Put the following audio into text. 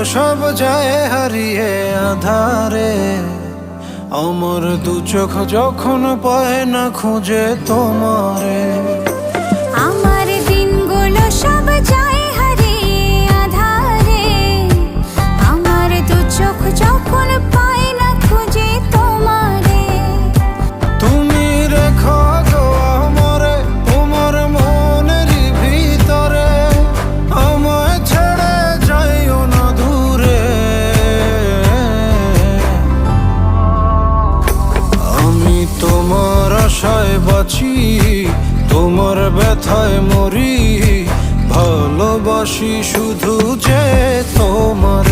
সব যায় হারিয়ে আধারে। আমার দু চোখ যখন পায় না খুঁজে তোমারে। আমার দিনগুলো সব যায় হারিয়ে আঁধারে। আমার দু চোখ যখন পায় না খুঁজে তোমারে। তুমি রেখো গো আমারে তোমার মনেরই ভিতরে, আমায় ছেড়ে যাইও না দূরে। আমি তোমার আশায় বাঁচি, তোমার ব্যথায় মরি, ভালোবাসি শুধু যে তোমার।